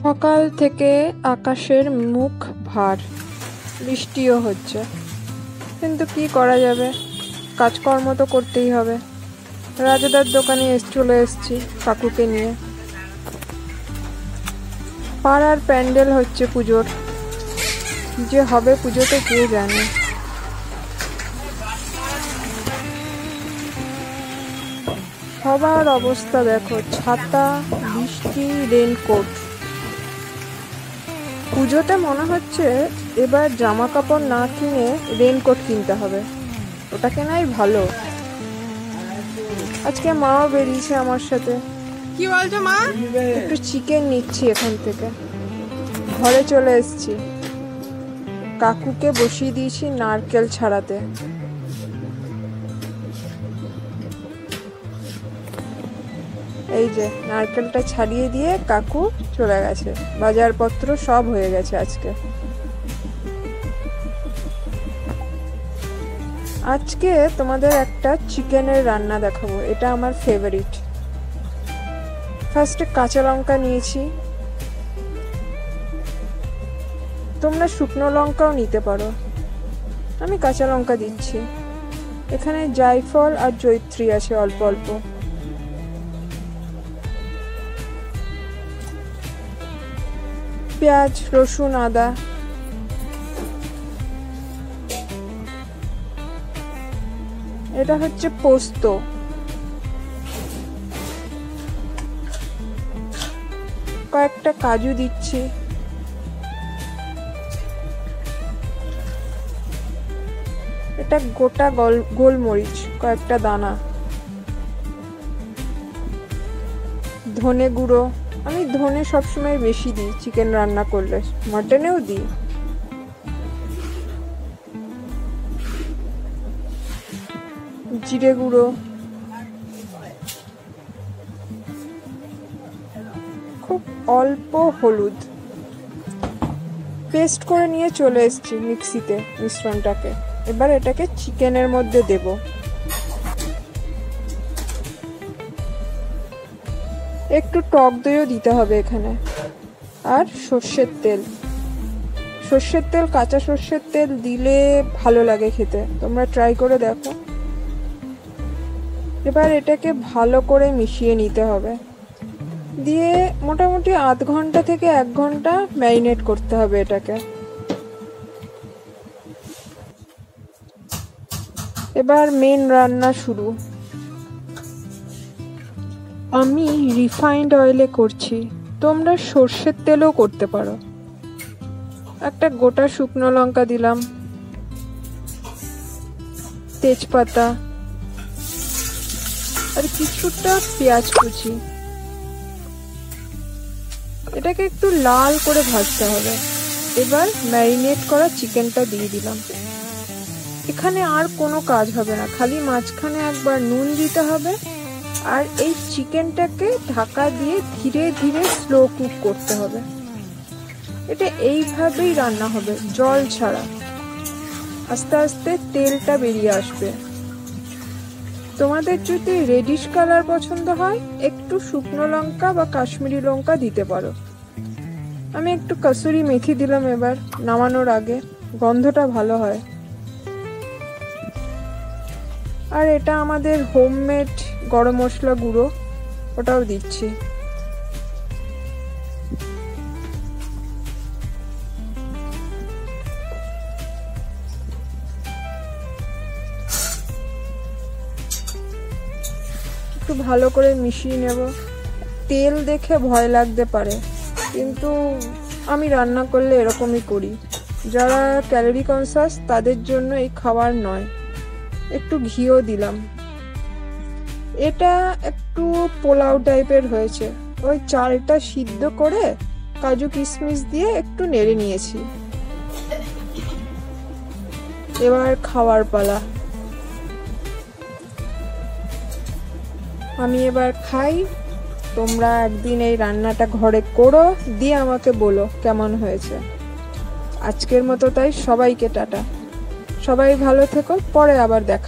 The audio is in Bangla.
সকাল থেকে আকাশের মুখ ভার, বৃষ্টিও হচ্ছে, কিন্তু কি করা যাবে, কাজকর্ম তো করতেই হবে। রাজুদার দোকানে চলে এসেছি কাকুকে নিয়ে। পাড়ার প্যান্ডেল হচ্ছে পুজোর, কি যে হবে পুজোতে কে জানে। সবার অবস্থা দেখো, ছাতা, বৃষ্টি, রেনকোট। পুজোতে মনে হচ্ছে এবার জামা কাপড় না কিনে রেনকোট কিনতে হবে, ওটা কেনাই ভালো। আজকে মাও বেরিয়েছে আমার সাথে। কি বলছো মা? একটু চিকেন নিচ্ছি এখান থেকে। ঘরে চলে এসেছি, কাকুকে বসিয়ে দিয়েছি নারকেল ছাড়াতে। এই যে নারকেলটা ছাড়িয়ে দিয়ে কাকু চলে গেছে, বাজারপত্র সব হয়ে গেছে আজকে। আজকে তোমাদের একটা চিকেনের রান্না দেখাবো, এটা আমার ফেভারিট। ফার্স্টে কাঁচা লঙ্কা নিয়েছি, তোমরা শুকনো লঙ্কাও নিতে পারো, আমি কাঁচা লঙ্কা দিচ্ছি। এখানে জায়ফল আর জয়িত্রী আছে অল্প অল্প। পেঁয়াজ, রসুন, আদা। এটা হচ্ছে পোস্ত। কয়েকটা কাজু দিচ্ছি। এটা গোটা গোলমরিচ কয়েকটা দানা। ধনে গুঁড়ো, আমি ধনে সবসময় বেশি দিই চিকেন রান্না করলে, মাটনেও দিই। জিরে গুঁড়ো, খুব অল্প হলুদ। পেস্ট করে নিয়ে চলে এসেছি মিক্সিতে মিশ্রণটাকে। এবার এটাকে চিকেনের মধ্যে দেব। একটু টক দইও দিতে হবে এখানে, আর সর্ষের তেল। সর্ষের তেল, কাঁচা সর্ষের তেল দিলে ভালো লাগে খেতে, তোমরা ট্রাই করে দেখো। এবার এটাকে ভালো করে মিশিয়ে নিতে হবে, দিয়ে মোটামুটি আধ ঘন্টা থেকে 1 ঘন্টা ম্যারিনেট করতে হবে এটাকে। এবার মেন রান্না শুরু। আমি রিফাইন্ড অয়েলে করছি, তোমরা সর্ষের তেলও করতে পারো। একটা গোটা শুকনো লঙ্কা দিলাম, তেজপাতা, আর কিছুটা পেঁয়াজ কুচি। এটাকে একটু লাল করে ভাজতে হবে। এবার ম্যারিনেট করা চিকেনটা দিয়ে দিলাম। এখানে আর কোনো কাজ হবে না, খালি মাঝখানে একবার নুন দিতে হবে, আর এই চিকেনটাকে ঢাকা দিয়ে ধীরে ধীরে স্লো কুক করতে হবে। এটা এইভাবেই রান্না হবে, জল ছাড়া। আস্তে আস্তে তেলটা বেরিয়ে আসবে। তোমাদের যদি রেডিশ কালার পছন্দ হয়, একটু শুকনো লঙ্কা বা কাশ্মীরি লঙ্কা দিতে পারো। আমি একটু কসুরি মেথি দিলাম এবার নামানোর আগে, গন্ধটা ভালো হয়। আর এটা আমাদের হোমমেড গরম মশলা গুঁড়ো, ওটাও দিচ্ছি। একটু ভালো করে মিশিয়ে নেব। তেল দেখে ভয় লাগতে পারে, কিন্তু আমি রান্না করলে এরকমই করি। যারা ক্যালোরি কনসাস তাদের জন্য এই খাবার নয়। একটু ঘিও দিলাম। এটা একটু পোলাও টাইপের হয়েছে, ওই চালটা সিদ্ধ করে কাজু কিশমিশ দিয়ে একটু নেড়ে নিয়েছি। এবার খাওয়ার পালা। আমি এবার খাই, তোমরা একদিন এই রান্নাটা ঘরে করো, দিয়ে আমাকে বলো কেমন হয়েছে। আজকের মতো তাই, সবাইকে টাটা। সবাই ভালো থেকো, পরে আবার দেখা।